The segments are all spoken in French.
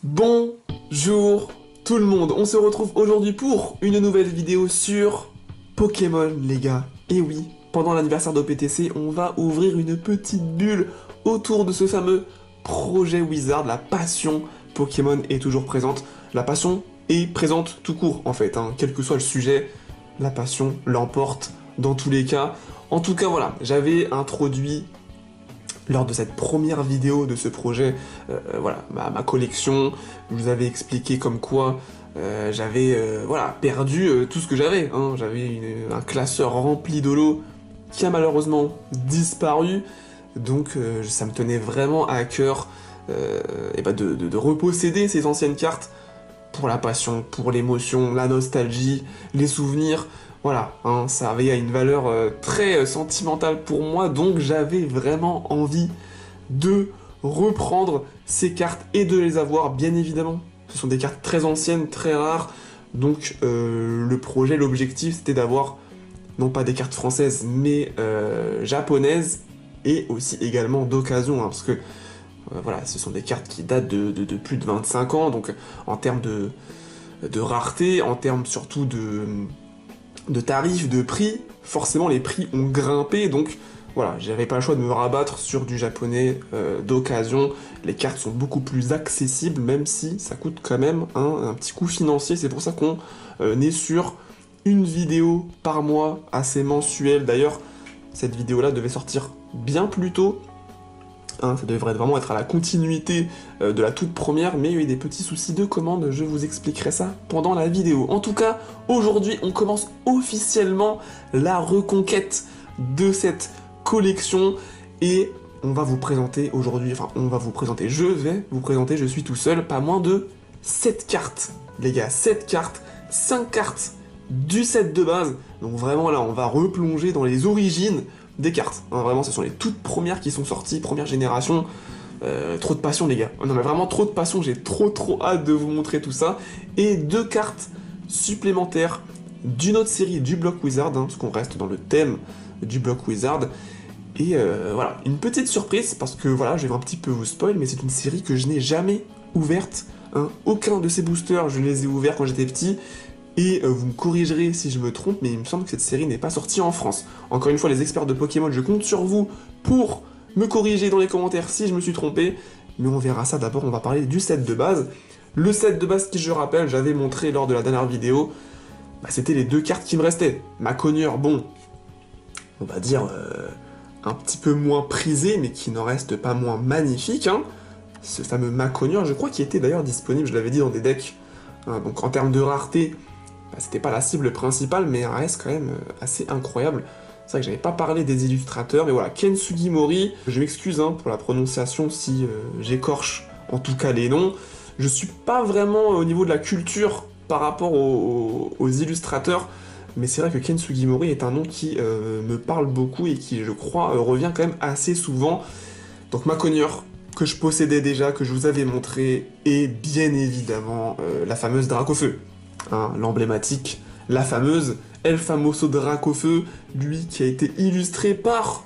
Bonjour tout le monde, on se retrouve aujourd'hui pour une nouvelle vidéo sur Pokémon les gars. Et oui, pendant l'anniversaire d'OPTC, on va ouvrir une petite bulle autour de ce fameux projet Wizard. La passion Pokémon est toujours présente, la passion est présente tout court en fait, hein. Quel que soit le sujet, la passion l'emporte dans tous les cas. En tout cas voilà, j'avais introduit lors de cette première vidéo de ce projet, voilà, ma collection. Je vous avais expliqué comme quoi j'avais voilà, perdu tout ce que j'avais, hein. J'avais un classeur rempli de lots qui a malheureusement disparu, donc ça me tenait vraiment à cœur de reposséder ces anciennes cartes pour la passion, pour l'émotion, la nostalgie, les souvenirs. Voilà, hein, ça avait une valeur très sentimentale pour moi, donc j'avais vraiment envie de reprendre ces cartes et de les avoir, bien évidemment. Ce sont des cartes très anciennes, très rares, donc le projet, l'objectif, c'était d'avoir, non pas des cartes françaises, mais japonaises, et aussi également d'occasion, hein, parce que voilà, ce sont des cartes qui datent de plus de 25 ans, donc en termes de rareté, en termes surtout de tarifs, de prix, forcément les prix ont grimpé, donc voilà, j'avais pas le choix de me rabattre sur du japonais d'occasion. Les cartes sont beaucoup plus accessibles, même si ça coûte quand même un petit coût financier. C'est pour ça qu'on est sur une vidéo par mois, assez mensuelle. D'ailleurs, cette vidéo-là devait sortir bien plus tôt. Hein, ça devrait vraiment être à la continuité de la toute première, mais il y a eu des petits soucis de commande, je vous expliquerai ça pendant la vidéo. En tout cas, aujourd'hui, on commence officiellement la reconquête de cette collection, et on va vous présenter aujourd'hui, enfin on va vous présenter, je vais vous présenter, je suis tout seul, pas moins de 7 cartes, les gars, 7 cartes, 5 cartes du set de base, donc vraiment là on va replonger dans les origines des cartes, hein, vraiment ce sont les toutes premières qui sont sorties, première génération. Trop de passion les gars, non mais vraiment trop de passion, j'ai trop hâte de vous montrer tout ça, et 2 cartes supplémentaires d'une autre série du bloc Wizard, hein, parce qu'on reste dans le thème du bloc Wizard, et voilà, une petite surprise, parce que voilà, je vais un petit peu vous spoil, mais c'est une série que je n'ai jamais ouverte, hein. Aucun de ces boosters, je les ai ouverts quand j'étais petit, et vous me corrigerez si je me trompe, mais il me semble que cette série n'est pas sortie en France. Encore une fois, les experts de Pokémon, je compte sur vous pour me corriger dans les commentaires si je me suis trompé, mais on verra ça. D'abord, on va parler du set de base. Le set de base qui, je rappelle, j'avais montré lors de la dernière vidéo, bah, c'était les 2 cartes qui me restaient. Maconieur, bon, on va dire un petit peu moins prisé, mais qui n'en reste pas moins magnifique, hein. Ce fameux Maconieur, je crois qu'il était d'ailleurs disponible, je l'avais dit, dans des decks, hein, donc en termes de rareté, bah, c'était pas la cible principale, mais un reste quand même assez incroyable. C'est vrai que j'avais pas parlé des illustrateurs, mais voilà, Ken Sugimori, je m'excuse hein, pour la prononciation si j'écorche en tout cas les noms. Je suis pas vraiment au niveau de la culture par rapport aux illustrateurs, mais c'est vrai que Ken Sugimori est un nom qui me parle beaucoup et qui, je crois, revient quand même assez souvent. Donc Maconieur, que je possédais déjà, que je vous avais montré, et bien évidemment la fameuse Dracofeu, hein, l'emblématique, la fameuse El Famoso Dracofeu, lui qui a été illustré par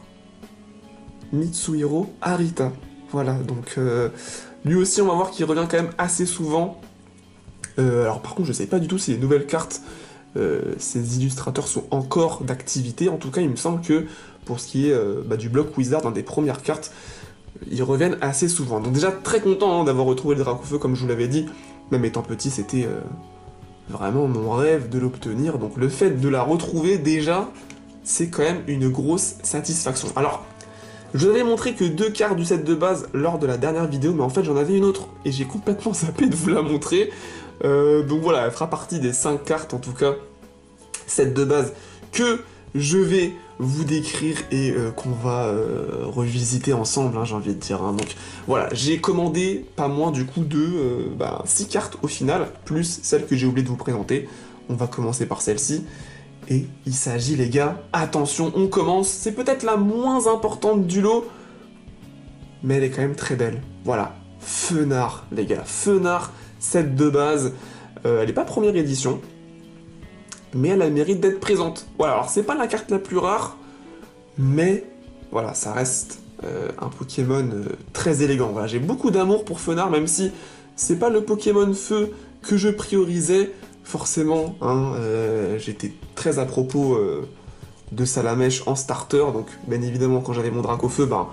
Mitsuhiro Arita. Voilà, donc lui aussi on va voir qu'il revient quand même assez souvent. Alors par contre je sais pas du tout si les nouvelles cartes, ces illustrateurs sont encore d'activité, en tout cas il me semble que pour ce qui est du bloc Wizard, dans des premières cartes, ils reviennent assez souvent. Donc déjà très content hein, d'avoir retrouvé le Dracofeu comme je vous l'avais dit, même étant petit c'était vraiment mon rêve de l'obtenir, donc le fait de la retrouver déjà, c'est quand même une grosse satisfaction. Alors, je vous avais montré que 2 cartes du set de base lors de la dernière vidéo, mais en fait j'en avais une autre, et j'ai complètement zappé de vous la montrer. Donc voilà, elle fera partie des 5 cartes, en tout cas, set de base, que je vais vous décrire et qu'on va revisiter ensemble, hein, j'ai envie de dire. Hein. Donc voilà, j'ai commandé pas moins du coup de 6 cartes au final, plus celle que j'ai oublié de vous présenter. On va commencer par celle-ci. Et il s'agit, les gars, attention, on commence. C'est peut-être la moins importante du lot, mais elle est quand même très belle. Voilà, Fenard, les gars, Fenard, set de base. Elle n'est pas première édition, mais elle a le mérite d'être présente. Voilà, alors c'est pas la carte la plus rare, mais voilà, ça reste un Pokémon très élégant. Voilà, j'ai beaucoup d'amour pour Fenard, même si c'est pas le Pokémon Feu que je priorisais, forcément, hein, j'étais très à propos de Salamèche en starter, donc bien évidemment quand j'avais mon Dracofeu, ben,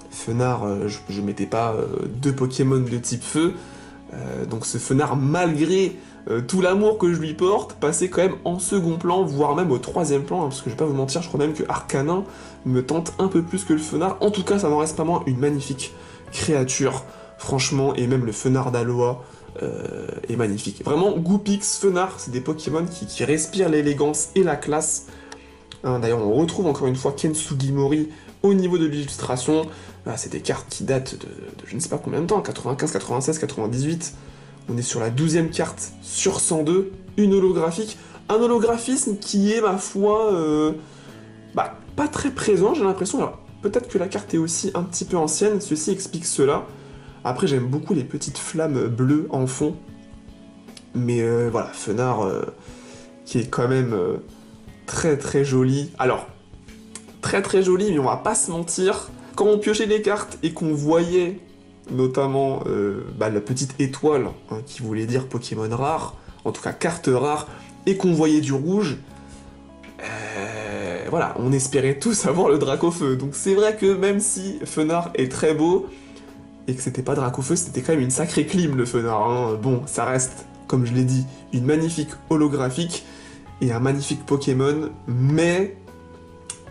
Fenard, je mettais pas deux Pokémon de type Feu, donc ce Fenard, malgré tout l'amour que je lui porte, passait quand même en second plan, voire même au troisième plan, hein, parce que je vais pas vous mentir, je crois même que Arcanin me tente un peu plus que le Fenard. En tout cas, ça n'en reste pas moins une magnifique créature, franchement, et même le Fenard d'Aloa est magnifique. Vraiment, Goupix, Fenard, c'est des Pokémon qui respirent l'élégance et la classe. Hein, d'ailleurs, on retrouve encore une fois Ken Sugimori au niveau de l'illustration. C'est des cartes qui datent de je ne sais pas combien de temps, 95, 96, 98. On est sur la 12e carte sur 102, une holographique. Un holographisme qui est, ma foi, pas très présent, j'ai l'impression. Alors, peut-être que la carte est aussi un petit peu ancienne, ceci explique cela. Après, j'aime beaucoup les petites flammes bleues en fond. Mais voilà, Fenard, qui est quand même très très joli. Alors, très très joli, mais on va pas se mentir. Quand on piochait les cartes et qu'on voyait notamment la petite étoile, hein, qui voulait dire Pokémon rare, en tout cas carte rare, et qu'on voyait du rouge, voilà, on espérait tous avoir le Dracofeu. Donc c'est vrai que même si Fenard est très beau, et que c'était pas Dracofeu, c'était quand même une sacrée clim le Fenard, hein. Bon, ça reste, comme je l'ai dit, une magnifique holographique, et un magnifique Pokémon, mais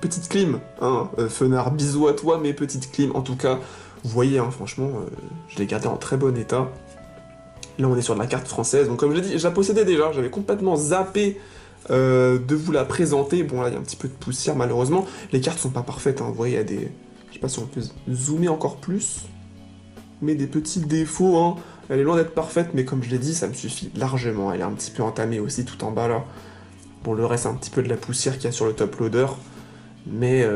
petite clim, hein, Fenard, bisous à toi, mais petite clim, en tout cas. Vous voyez, hein, franchement, je l'ai gardé en très bon état. Là, on est sur de la carte française. Donc, comme je l'ai dit, je la possédais déjà. J'avais complètement zappé de vous la présenter. Bon, là, il y a un petit peu de poussière, malheureusement. Les cartes sont pas parfaites, hein. Vous voyez, il y a des... Je sais pas si on peut zoomer encore plus. Mais des petits défauts, hein. Elle est loin d'être parfaite, mais comme je l'ai dit, ça me suffit largement. Elle est un petit peu entamée aussi, tout en bas, là. Bon, le reste, c'est un petit peu de la poussière qu'il y a sur le top loader. Mais...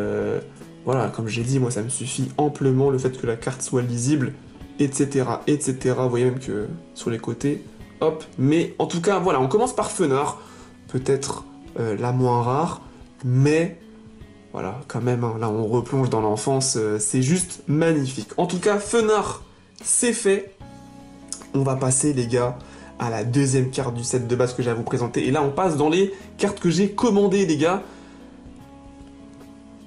voilà, comme j'ai dit, moi ça me suffit amplement le fait que la carte soit lisible, etc., etc. Vous voyez même que sur les côtés, hop. Mais en tout cas, voilà, on commence par Fenard, peut-être la moins rare, mais voilà, quand même, hein, là on replonge dans l'enfance, c'est juste magnifique. En tout cas, Fenard, c'est fait. On va passer, les gars, à la deuxième carte du set de base que j'ai à vous présenter. Et là, on passe dans les cartes que j'ai commandées, les gars.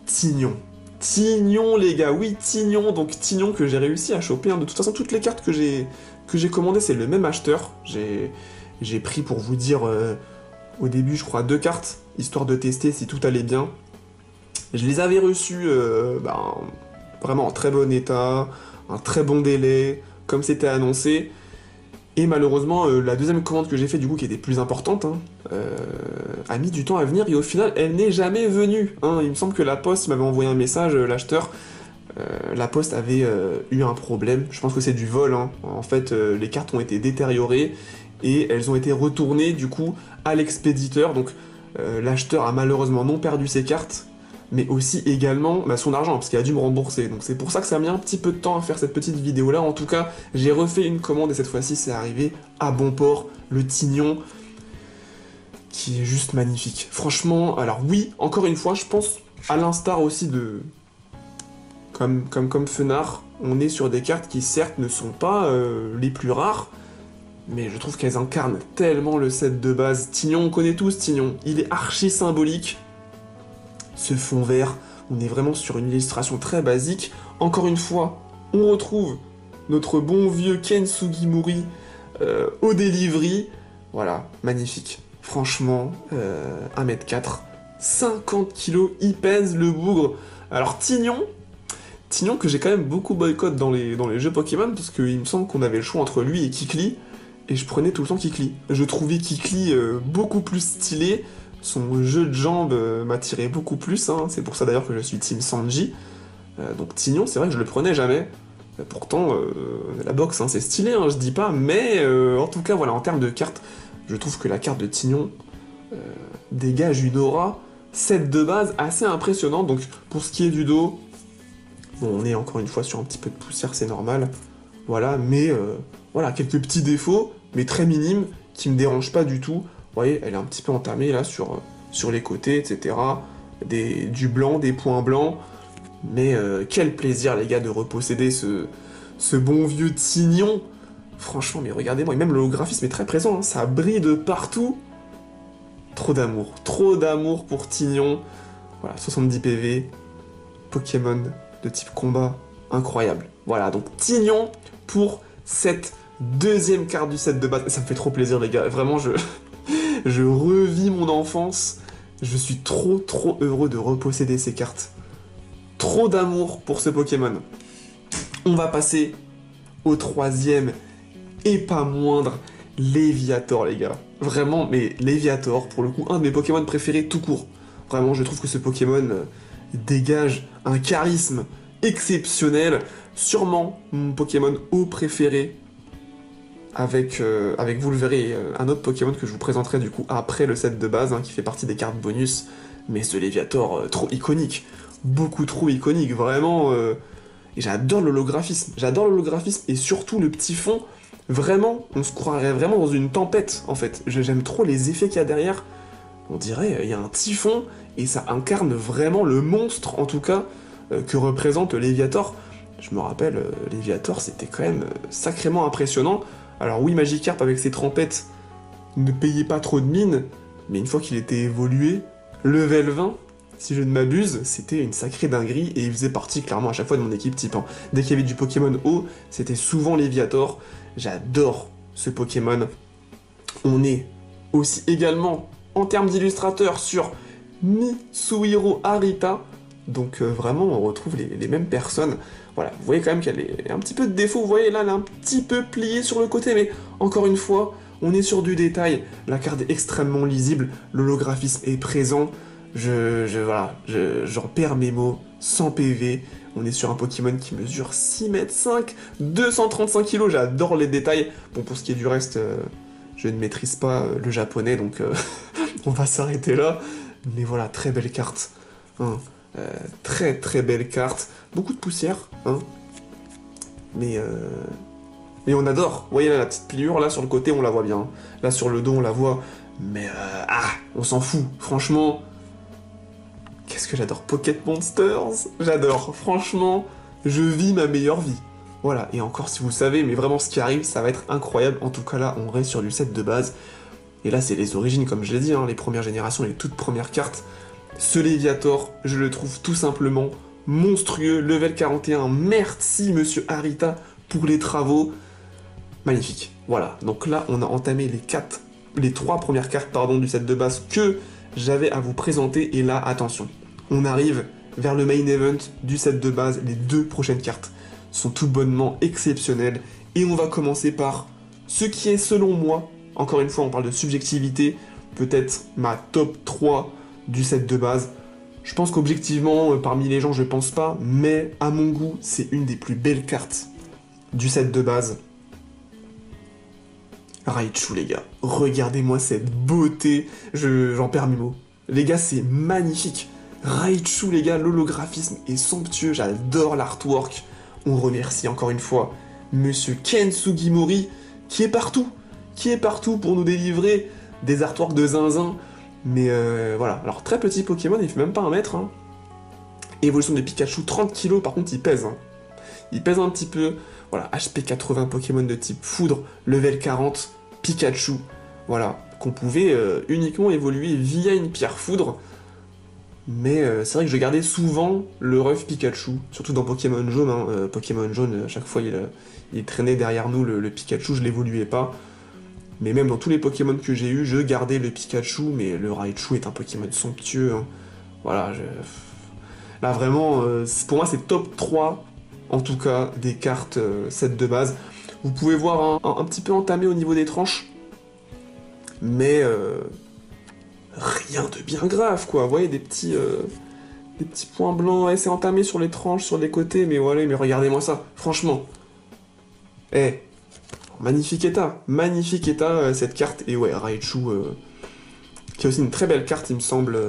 Tignon. Tignon, les gars, oui, Tignon, donc Tignon que j'ai réussi à choper, hein. De toute façon, toutes les cartes que j'ai commandées, c'est le même acheteur. J'ai pris, pour vous dire, au début, je crois, 2 cartes, histoire de tester si tout allait bien. Je les avais reçues, vraiment en très bon état, un très bon délai, comme c'était annoncé. Et malheureusement, la deuxième commande que j'ai fait, du coup, qui était plus importante, hein, a mis du temps à venir, et au final, elle n'est jamais venue, hein. Il me semble que la Poste m'avait envoyé un message, l'acheteur, la Poste avait eu un problème, je pense que c'est du vol, hein. En fait, les cartes ont été détériorées, et elles ont été retournées, du coup, à l'expéditeur, donc l'acheteur a malheureusement non perdu ses cartes, mais aussi également son argent, parce qu'il a dû me rembourser. Donc c'est pour ça que ça a mis un petit peu de temps à faire cette petite vidéo-là. En tout cas, j'ai refait une commande, et cette fois-ci, c'est arrivé à bon port, le Tignon, qui est juste magnifique. Franchement, alors oui, encore une fois, je pense, à l'instar aussi de... Comme Fenard, on est sur des cartes qui, certes, ne sont pas les plus rares, mais je trouve qu'elles incarnent tellement le set de base. Tignon, on connaît tous Tignon, il est archi symbolique. Ce fond vert, on est vraiment sur une illustration très basique. Encore une fois, on retrouve notre bon vieux Ken Sugimori au delivery. Voilà, magnifique. Franchement, 1m4, 50 kg, il pèse le bougre. Alors Tignon que j'ai quand même beaucoup boycott dans les jeux Pokémon, parce qu'il me semble qu'on avait le choix entre lui et Kikli, et je prenais tout le temps Kikli. Je trouvais Kikli beaucoup plus stylé. Son jeu de jambes m'attirait beaucoup plus, hein. C'est pour ça d'ailleurs que je suis Team Sanji. Donc Tignon, c'est vrai que je le prenais jamais. Pourtant, la boxe, hein, c'est stylé, hein, je dis pas, mais en tout cas, voilà, en termes de cartes, je trouve que la carte de Tignon dégage une aura, set de base, assez impressionnante. Donc pour ce qui est du dos, bon, on est encore une fois sur un petit peu de poussière, c'est normal. Voilà, mais voilà, quelques petits défauts, mais très minimes, qui me dérangent pas du tout. Vous voyez, elle est un petit peu entamée là sur les côtés, etc. Du blanc, des points blancs. Mais quel plaisir, les gars, de reposséder ce bon vieux Tignon. Franchement, mais regardez-moi, et même l'holographisme est très présent, hein, ça brille de partout. Trop d'amour pour Tignon. Voilà, 70 PV, Pokémon de type combat, incroyable. Voilà, donc Tignon pour cette deuxième carte du set de base. Ça me fait trop plaisir les gars, vraiment je revis mon enfance. Je suis trop heureux de reposséder ces cartes. Trop d'amour pour ce Pokémon. On va passer au troisième et pas moindre, Léviator les gars. Vraiment, mais Léviator, pour le coup, un de mes Pokémon préférés tout court. Vraiment, je trouve que ce Pokémon dégage un charisme exceptionnel. Sûrement mon Pokémon haut préféré. Avec, vous le verrez, un autre Pokémon que je vous présenterai du coup après le set de base, hein, qui fait partie des cartes bonus. Mais ce Léviator, trop iconique. Beaucoup trop iconique, vraiment. Et j'adore l'holographisme. J'adore l'holographisme et surtout le petit fond. Vraiment, on se croirait vraiment dans une tempête, en fait. J'aime trop les effets qu'il y a derrière. On dirait, il y a un typhon, et ça incarne vraiment le monstre, en tout cas, que représente Léviator. Je me rappelle, Léviator, c'était quand même sacrément impressionnant. Alors oui, Magikarp, avec ses trempettes, ne payait pas trop de mine, mais une fois qu'il était évolué, level 20, si je ne m'abuse, c'était une sacrée dinguerie, et il faisait partie clairement à chaque fois de mon équipe type 1. Dès qu'il y avait du Pokémon haut, c'était souvent Léviator. J'adore ce Pokémon. On est aussi également, en termes d'illustrateurs, sur Mitsuhiro Arita. Donc vraiment, on retrouve les mêmes personnes. Voilà, vous voyez quand même qu'elle a un petit peu de défaut. Vous voyez là, elle est un petit peu pliée sur le côté, mais encore une fois, on est sur du détail. La carte est extrêmement lisible, l'holographisme est présent. Voilà, j'en perds mes mots, 100 PV. On est sur un Pokémon qui mesure 6 mètres 5, 235 kg, j'adore les détails. Bon, pour ce qui est du reste, je ne maîtrise pas le japonais, donc on va s'arrêter là. Mais voilà, très belle carte. Hein. Très belle carte. Beaucoup de poussière, hein. Mais on adore. Vous voyez là, la petite pliure, là, sur le côté, on la voit bien. Là, sur le dos, on la voit. Mais on s'en fout. Franchement... Qu'est-ce que j'adore Pocket Monsters. J'adore. Franchement, je vis ma meilleure vie. Voilà. Et encore, si vous savez, mais vraiment, ce qui arrive, ça va être incroyable. En tout cas, là, on reste sur du set de base. Et là, c'est les origines, comme je l'ai dit, hein, les premières générations, les toutes premières cartes. Ce Léviator, je le trouve tout simplement monstrueux. Level 41. Merci, monsieur Arita, pour les travaux. Magnifique. Voilà. Donc là, on a entamé les 3 premières cartes, pardon, du set de base que j'avais à vous présenter. Et là, attention. On arrive vers le main event du set de base. Les 2 prochaines cartes sont tout bonnement exceptionnelles. Et on va commencer par ce qui est, selon moi, encore une fois, on parle de subjectivité, peut-être ma top 3 du set de base. Je pense qu'objectivement, parmi les gens, je pense pas, mais à mon goût, c'est une des plus belles cartes du set de base. Raichu, les gars. Regardez-moi cette beauté. J'en perds mes mots. Les gars, c'est magnifique. Raichu, les gars, l'holographisme est somptueux. J'adore l'artwork. On remercie encore une fois monsieur Ken Sugimori, qui est partout. Qui est partout pour nous délivrer des artworks de zinzin. Mais voilà. Alors, très petit Pokémon, il fait même pas 1 mètre. Hein. Évolution de Pikachu, 30 kg. Par contre, il pèse. Hein. Il pèse un petit peu. Voilà, HP 80 Pokémon de type foudre, level 40, Pikachu. Voilà, qu'on pouvait uniquement évoluer via une pierre foudre. Mais c'est vrai que je gardais souvent le ref Pikachu, surtout dans Pokémon Jaune. Hein. Pokémon Jaune, à chaque fois, il traînait derrière nous le Pikachu, je l'évoluais pas. Mais même dans tous les Pokémon que j'ai eu, je gardais le Pikachu, mais le Raichu est un Pokémon somptueux. Hein. Voilà, là vraiment, pour moi c'est top 3, en tout cas, des cartes set de base. Vous pouvez voir un petit peu entamé au niveau des tranches, mais rien de bien grave, quoi. Vous voyez, des petits points blancs, ouais, c'est entamé sur les tranches, sur les côtés, mais voilà, mais regardez-moi ça, franchement. Magnifique état, cette carte. Et ouais, Raichu, qui est aussi une très belle carte, il me semble.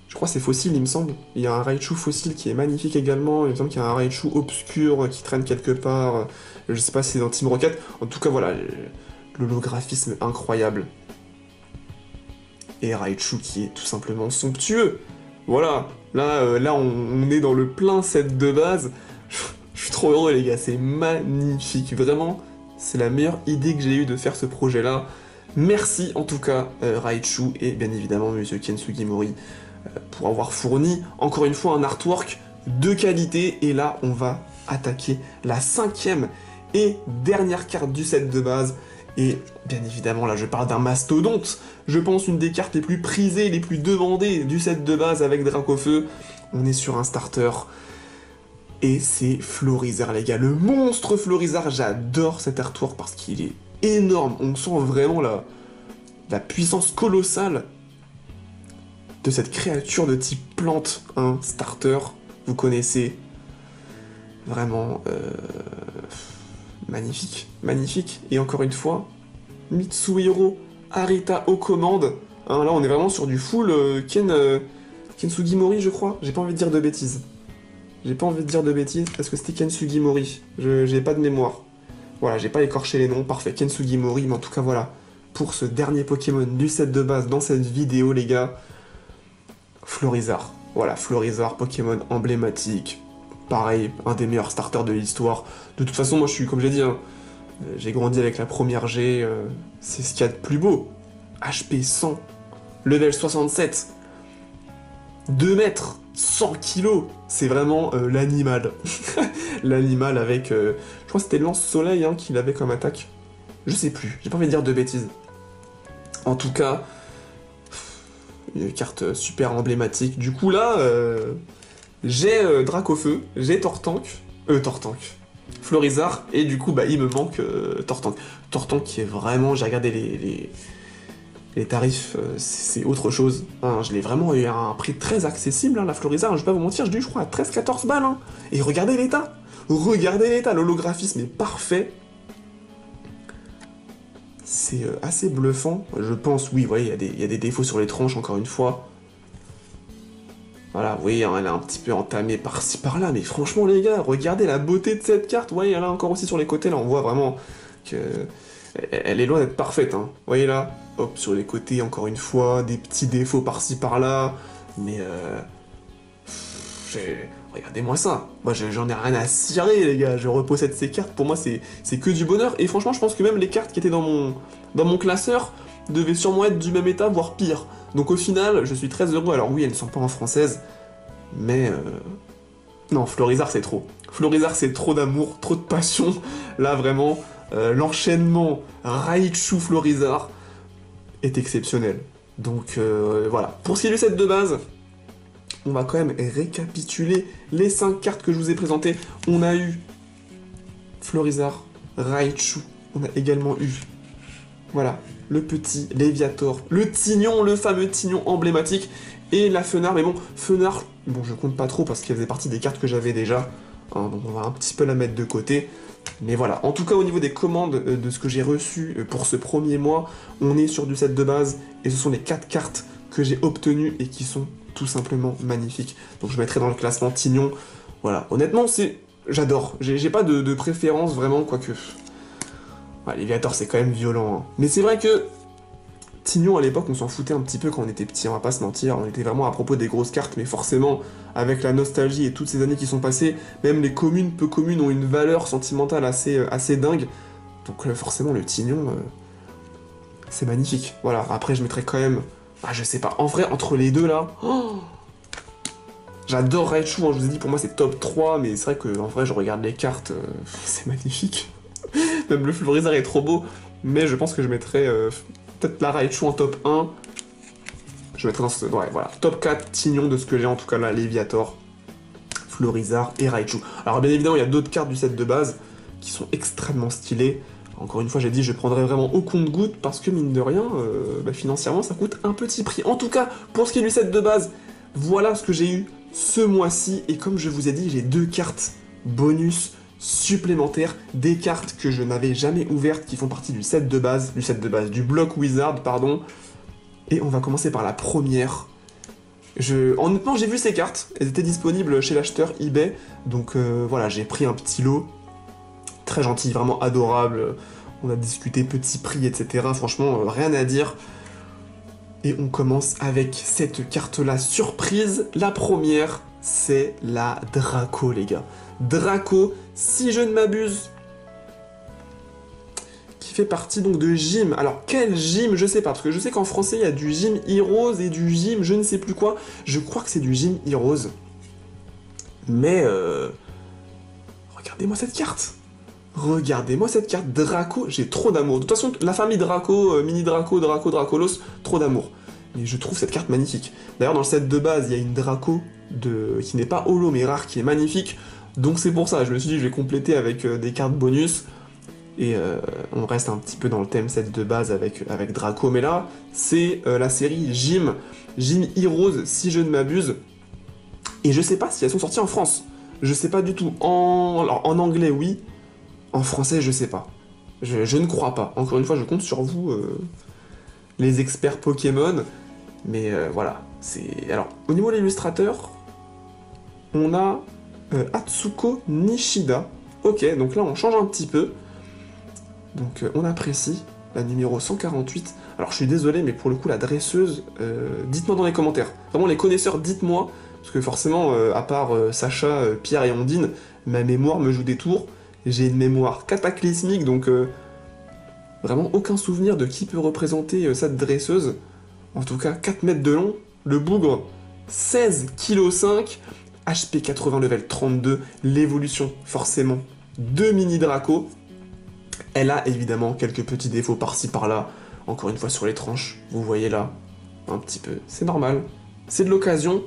Je crois que c'est fossile, il me semble. Il y a un Raichu fossile qui est magnifique également. Il me semble qu'il y a un Raichu obscur qui traîne quelque part. Je sais pas si c'est dans Team Rocket. En tout cas, voilà, l'holographisme incroyable. Et Raichu qui est tout simplement somptueux. Voilà, là on est dans le plein set de base. Je suis trop heureux, les gars, c'est magnifique. Vraiment, c'est la meilleure idée que j'ai eue de faire ce projet-là. Merci en tout cas Raichu et bien évidemment Monsieur Ken Sugimori pour avoir fourni encore une fois un artwork de qualité. Et là on va attaquer la 5e et dernière carte du set de base. Et bien évidemment là je parle d'un mastodonte, je pense une des cartes les plus prisées, les plus demandées du set de base avec Dracofeu. On est sur un starter. Et c'est Florizarre les gars, le monstre Florizarre, j'adore cet artwork parce qu'il est énorme, on sent vraiment la puissance colossale de cette créature de type plante, un starter, vous connaissez, vraiment magnifique, magnifique, et encore une fois, Mitsuhiro Arita aux commandes, hein, là on est vraiment sur du full Ken Sugimori je crois, j'ai pas envie de dire de bêtises. J'ai pas envie de dire de bêtises, parce que c'était Ken Sugimori. J'ai pas de mémoire. Voilà, j'ai pas écorché les noms, parfait, Ken Sugimori, mais en tout cas voilà, pour ce dernier Pokémon du set de base dans cette vidéo les gars, Florizarre. Voilà, Florizarre, Pokémon emblématique, pareil, un des meilleurs starters de l'histoire. De toute façon, moi je suis, comme j'ai dit, hein, j'ai grandi avec la première G, c'est ce qu'il y a de plus beau. HP 100, level 67, 2 mètres, 100 kilos, c'est vraiment l'animal. L'animal avec, je crois que c'était Lance-Soleil hein, qu'il avait comme attaque. Je sais plus, j'ai pas envie de dire de bêtises. En tout cas, une carte super emblématique. Du coup là, j'ai Dracofeu, j'ai Tortank, Florizarre, et du coup bah il me manque Tortank. Tortank qui est vraiment, j'ai regardé les tarifs, c'est autre chose. Hein, je l'ai vraiment eu à un prix très accessible, hein, la Florizarre, je vais pas vous mentir, je l'ai eu je crois à 13-14 balles. Hein. Et regardez l'état, l'holographisme est parfait. C'est assez bluffant, je pense, oui, vous voyez, il y a des défauts sur les tranches, encore une fois. Voilà, vous voyez, hein, elle est un petit peu entamée par-ci, par-là, mais franchement, les gars, regardez la beauté de cette carte, vous voyez, elle a encore aussi sur les côtés, là, on voit vraiment que... Elle est loin d'être parfaite, hein. Vous voyez là, hop, sur les côtés, encore une fois, des petits défauts par-ci, par-là, mais regardez-moi ça. Moi, j'en ai rien à cirer, les gars. Je repossède ces cartes. Pour moi, c'est que du bonheur. Et franchement, je pense que même les cartes qui étaient dans mon classeur devaient sûrement être du même état, voire pire. Donc au final, je suis très heureux. Alors oui, elles ne sont pas en française, mais... Non, Florizarre, c'est trop. Florizarre, c'est trop d'amour, trop de passion. Là, vraiment, l'enchaînement Raichu-Florizarre est exceptionnel. Donc voilà. Pour ce qui est du set de base... On va quand même récapituler les 5 cartes que je vous ai présentées. On a eu Florizarre, Raichu, on a également eu, voilà, le petit Léviator, le Tignon, le fameux Tignon emblématique, et la Fenard, mais bon, Fenard, bon je compte pas trop parce qu'elle faisait partie des cartes que j'avais déjà, hein, donc on va un petit peu la mettre de côté. Mais voilà, en tout cas au niveau des commandes de ce que j'ai reçu pour ce premier mois, on est sur du set de base, et ce sont les 4 cartes que j'ai obtenues et qui sont tout simplement magnifiques. Donc je mettrai dans le classement Tignon. Voilà, honnêtement, j'adore. J'ai pas de préférence vraiment, quoique... Ouais, Léviator, c'est quand même violent. Hein. Mais c'est vrai que Tignon, à l'époque, on s'en foutait un petit peu quand on était petit, on va pas se mentir. On était vraiment à propos des grosses cartes, mais forcément, avec la nostalgie et toutes ces années qui sont passées, même les communes, peu communes, ont une valeur sentimentale assez dingue. Donc forcément, le Tignon, c'est magnifique. Voilà, après, je mettrai quand même... Ah, je sais pas. En vrai, entre les deux, là... Oh, j'adore Raichu, hein, je vous ai dit, pour moi, c'est top 3, mais c'est vrai que en vrai, je regarde les cartes, c'est magnifique. Même le Florizarre est trop beau, mais je pense que je mettrais peut-être la Raichu en top 1. Je mettrais dans ce... Ouais, voilà. Top 4, Tignon, de ce que j'ai, en tout cas, là, Léviator, Florizarre et Raichu. Alors, bien évidemment, il y a d'autres cartes du set de base qui sont extrêmement stylées. Encore une fois, j'ai dit, je prendrai vraiment au compte-goutte parce que, mine de rien, financièrement, ça coûte un petit prix. En tout cas, pour ce qui est du set de base, voilà ce que j'ai eu ce mois-ci. Et comme je vous ai dit, j'ai 2 cartes bonus supplémentaires, des cartes que je n'avais jamais ouvertes, qui font partie du set de base, du bloc Wizard, pardon. Et on va commencer par la première. Honnêtement, j'ai vu ces cartes, elles étaient disponibles chez l'acheteur eBay, donc voilà, j'ai pris un petit lot. Très gentil, vraiment adorable, on a discuté petit prix, etc. Franchement, rien à dire. Et on commence avec cette carte-là surprise. La première, c'est la Draco, les gars. Draco, si je ne m'abuse, fait partie donc de Gym. Alors quel Gym, je sais pas, parce que je sais qu'en français il y a du Gym Heroes et du Gym je ne sais plus quoi. Je crois que c'est du Gym Heroes. Mais regardez-moi cette carte. Regardez-moi cette carte Draco, j'ai trop d'amour. De toute façon, la famille Draco, Mini Draco, Dracolos, trop d'amour. Mais je trouve cette carte magnifique. D'ailleurs, dans le set de base, il y a une Draco qui n'est pas holo mais rare, qui est magnifique. Donc c'est pour ça, je me suis dit, je vais compléter avec des cartes bonus. Et on reste un petit peu dans le thème set de base avec Draco. Mais là, c'est la série Gym Heroes, si je ne m'abuse. Et je sais pas si elles sont sorties en France. Je sais pas du tout. Alors, en anglais, oui. En français, je sais pas. Je ne crois pas. Encore une fois, je compte sur vous, les experts Pokémon. Mais voilà. Alors, au niveau de l'illustrateur, on a Atsuko Nishida. Ok, donc là, on change un petit peu. Donc, on apprécie la numéro 148. Alors, je suis désolé, mais pour le coup, la dresseuse, dites-moi dans les commentaires. Vraiment, les connaisseurs, dites-moi. Parce que forcément, à part Sacha, Pierre et Ondine, ma mémoire me joue des tours. J'ai une mémoire cataclysmique, donc vraiment aucun souvenir de qui peut représenter cette dresseuse. En tout cas, 4 mètres de long, le bougre, 16,5 kg, HP 80 level 32, l'évolution forcément de Mini Draco. Elle a évidemment quelques petits défauts par-ci par-là, encore une fois sur les tranches, vous voyez là, un petit peu, c'est normal, c'est de l'occasion,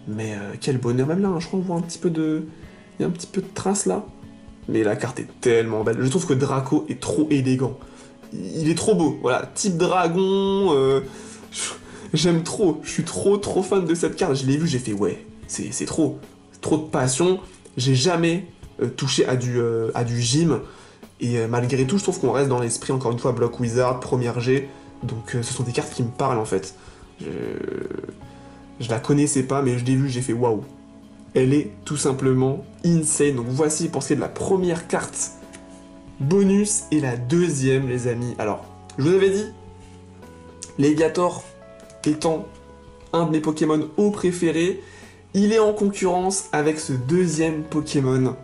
mais quel bonheur, même là, hein, je crois qu'on voit un petit peu de... Il y a un petit peu de traces là. Mais la carte est tellement belle. Je trouve que Draco est trop élégant. Il est trop beau. Voilà, type dragon. J'aime trop. Je suis trop fan de cette carte. Je l'ai vue, j'ai fait ouais, c'est trop. Trop de passion. J'ai jamais touché à du gym. Et malgré tout, je trouve qu'on reste dans l'esprit, encore une fois, Block Wizard, première G. Donc ce sont des cartes qui me parlent en fait. Je la connaissais pas, mais je l'ai vue, j'ai fait waouh. Elle est tout simplement insane. Donc voici pour ce qui est de la première carte bonus et la deuxième, les amis. Alors, je vous avais dit, Léviator étant un de mes Pokémon haut préférés, il est en concurrence avec ce deuxième Pokémon.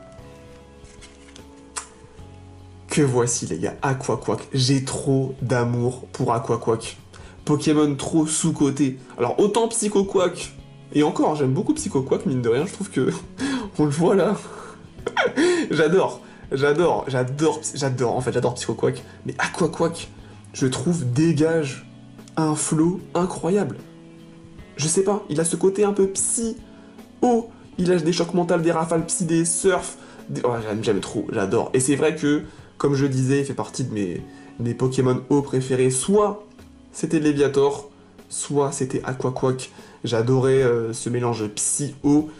Que voici les gars, Aquaquack. J'ai trop d'amour pour Aquaquack. Pokémon trop sous-coté. Alors autant Psychoquack. Et encore, j'aime beaucoup Psychoquack, mine de rien, je trouve que... on le voit là. J'adore Psychoquack. Mais Aquaquack, je trouve, dégage un flow incroyable. Je sais pas, il a ce côté un peu psy. Oh, il lâche des chocs mentaux, des rafales psy, des surf. Oh, j'aime trop, j'adore. Et c'est vrai que, comme je disais, il fait partie de mes Pokémon haut préférés. Soit c'était Léviator, soit c'était Aquaquack. J'adorais ce mélange psy-eau,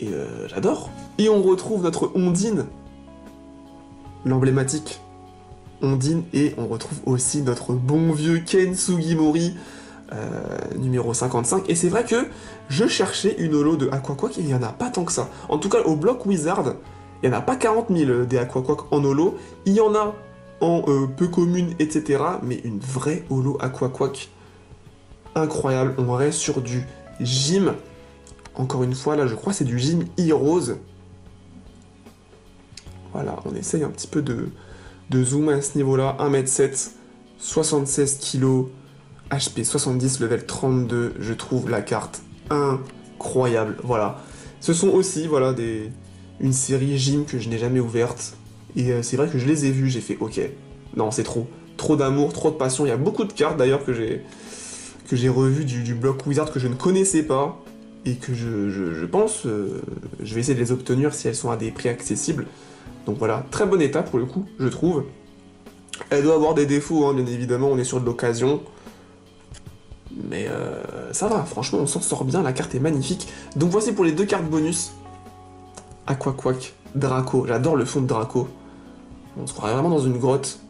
et j'adore. Et on retrouve notre Ondine, l'emblématique Ondine, et on retrouve aussi notre bon vieux Ken Sugimori, numéro 55. Et c'est vrai que je cherchais une holo de Aquaquack, et il n'y en a pas tant que ça. En tout cas, au Block Wizard, il n'y en a pas 40 000 des Aquaquack en holo. Il y en a en peu commune, etc. Mais une vraie holo Aquaquack incroyable. On reste sur du gym. Encore une fois, là, je crois que c'est du Gym Heroes. Voilà, on essaye un petit peu de zoomer à ce niveau-là. 1m7, 76 kg, HP 70, level 32. Je trouve la carte incroyable. Voilà. Ce sont aussi, voilà, une série gym que je n'ai jamais ouverte. Et c'est vrai que je les ai vus, j'ai fait ok. Non, c'est trop. Trop d'amour, trop de passion. Il y a beaucoup de cartes d'ailleurs que j'ai revues du Block Wizard que je ne connaissais pas. Et que je pense, je vais essayer de les obtenir si elles sont à des prix accessibles. Donc voilà, très bon état pour le coup, je trouve. Elle doit avoir des défauts, hein, bien évidemment, on est sur de l'occasion. Mais ça va, franchement, on s'en sort bien, la carte est magnifique. Donc voici pour les deux cartes bonus. Aquaquack, Draco, j'adore le fond de Draco. On se croirait vraiment dans une grotte.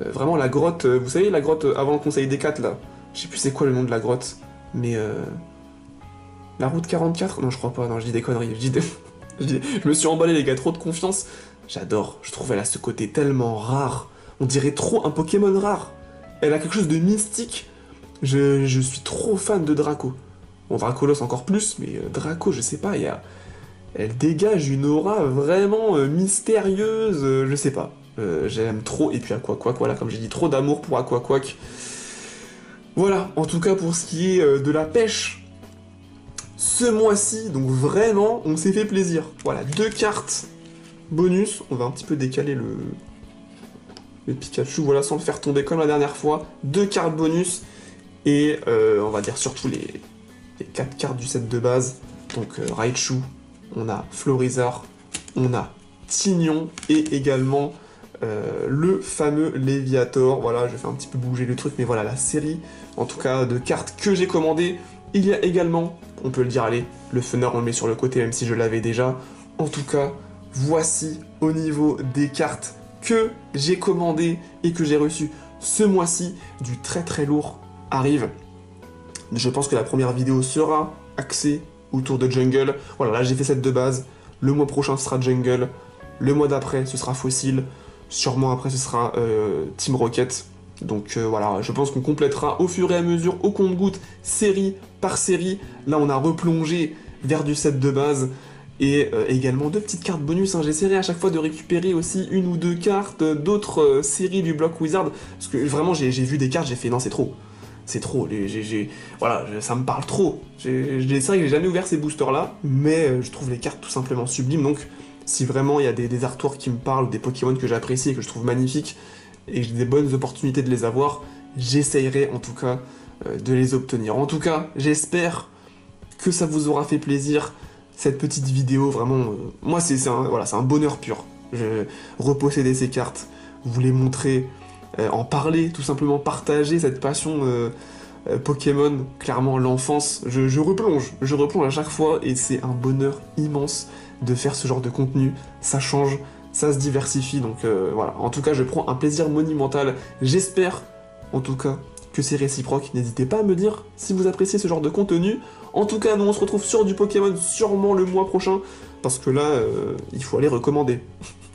Vraiment la grotte, vous savez la grotte avant le conseil des 4 là. Je sais plus c'est quoi le nom de la grotte, mais la route 44? Non, je crois pas, non, je dis des conneries, je me suis emballé les gars, trop de confiance. J'adore, je trouve elle a ce côté tellement rare. On dirait trop un Pokémon rare. Elle a quelque chose de mystique. Je suis trop fan de Draco. Bon, Dracolos encore plus, mais Draco, je sais pas, elle dégage une aura vraiment mystérieuse, je sais pas. J'aime trop, et puis Aquaquack, voilà, comme j'ai dit, trop d'amour pour Aquaquack. Voilà, en tout cas pour ce qui est de la pêche, ce mois-ci, donc vraiment, on s'est fait plaisir. Voilà, 2 cartes bonus, on va un petit peu décaler le Pikachu, voilà, sans le faire tomber comme la dernière fois. 2 cartes bonus, et on va dire surtout les 4 cartes du set de base. Donc Raichu, on a Florizard, on a Tignon, et également le fameux Léviator. Voilà, je fais un petit peu bouger le truc, mais voilà, la série, en tout cas, de cartes que j'ai commandées. Il y a également, on peut le dire, allez, le Funner, on le met sur le côté, même si je l'avais déjà. En tout cas, voici au niveau des cartes que j'ai commandées et que j'ai reçues ce mois-ci. Du très très lourd arrive. Je pense que la première vidéo sera axée autour de Jungle. Voilà, là j'ai fait cette de base. Le mois prochain ce sera Jungle. Le mois d'après ce sera Fossil. Sûrement après ce sera Team Rocket. Donc voilà, je pense qu'on complétera au fur et à mesure, au compte-gouttes, série par série. Là on a replongé vers du set de base. Et également 2 petites cartes bonus, hein. J'essaierai à chaque fois de récupérer aussi 1 ou 2 cartes d'autres séries du bloc Wizard. Parce que vraiment j'ai vu des cartes, j'ai fait non c'est trop. C'est trop, voilà, ça me parle trop. C'est vrai que j'ai jamais ouvert ces boosters-là, mais je trouve les cartes tout simplement sublimes, donc si vraiment il y a des artworks qui me parlent, des Pokémon que j'apprécie et que je trouve magnifiques, et que j'ai des bonnes opportunités de les avoir, j'essayerai en tout cas de les obtenir. En tout cas, j'espère que ça vous aura fait plaisir, cette petite vidéo, vraiment, moi c'est un bonheur pur. Reposséder ces cartes, vous les montrer, en parler, tout simplement partager cette passion Pokémon, clairement l'enfance, je replonge à chaque fois et c'est un bonheur immense de faire ce genre de contenu, ça change, ça se diversifie, donc voilà, en tout cas je prends un plaisir monumental, j'espère en tout cas que c'est réciproque, n'hésitez pas à me dire si vous appréciez ce genre de contenu. En tout cas nous on se retrouve sur du Pokémon sûrement le mois prochain, parce que là il faut aller recommander.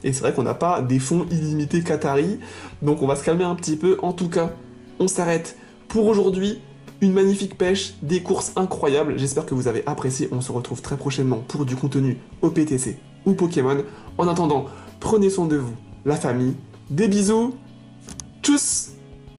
Et c'est vrai qu'on n'a pas des fonds illimités Qatari, donc on va se calmer un petit peu. En tout cas, on s'arrête pour aujourd'hui. Une magnifique pêche, des courses incroyables. J'espère que vous avez apprécié. On se retrouve très prochainement pour du contenu au PTC ou Pokémon. En attendant, prenez soin de vous, la famille. Des bisous. Tchuss!